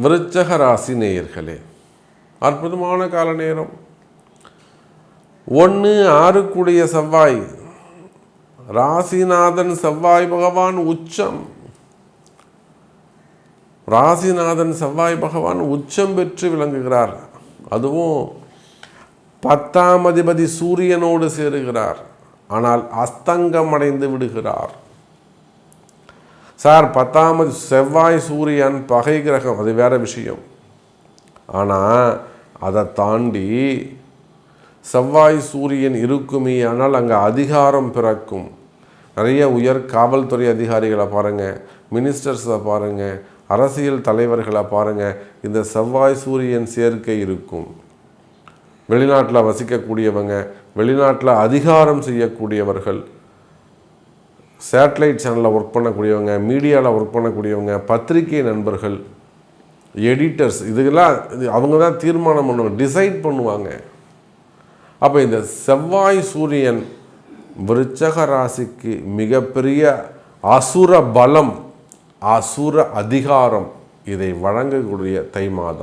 விருச்சக ராசி நேயர்களே, அற்புதமான கால நேரம். 1-6 செவ்வாய், ராசிநாதன் செவ்வாய் பகவான் உச்சம். ராசிநாதன் செவ்வாய் பகவான் உச்சம் பெற்று விளங்குகிறார். அதுவும் 10ஆம் அதிபதி சூரியனோடு சேருகிறார். ஆனால் அஸ்தங்கம் அடைந்து விடுகிறார். சார், 10ஆம் செவ்வாய் சூரியன் பகை கிரகம், அது வேற விஷயம். ஆனால் அதை தாண்டி செவ்வாய் சூரியன் இருக்குமே, ஆனால் அங்கே அதிகாரம் பிறக்கும். நிறைய உயர் காவல்துறை அதிகாரிகளை பாருங்கள், மினிஸ்டர்ஸை பாருங்கள், அரசியல் தலைவர்களை பாருங்கள், இந்த செவ்வாய் சூரியன் சேர்க்கை இருக்கும். வெளிநாட்டில் வசிக்கக்கூடியவங்க, வெளிநாட்டில் அதிகாரம் செய்யக்கூடியவர்கள், சேட்டலைட் சேனலில் ஒர்க் பண்ணக்கூடியவங்க, மீடியாவில் ஒர்க் பண்ணக்கூடியவங்க, பத்திரிகை நண்பர்கள், எடிட்டர்ஸ், இதுக்கெல்லாம் அவங்க தான் தீர்மானம் பண்ணுவாங்க, டிசைட் பண்ணுவாங்க. அப்போ இந்த செவ்வாய் சூரியன் விருச்சக ராசிக்கு மிகப்பெரிய அசுர பலம், அசுர அதிகாரம் இதை வழங்கக்கூடிய தை மாதம்.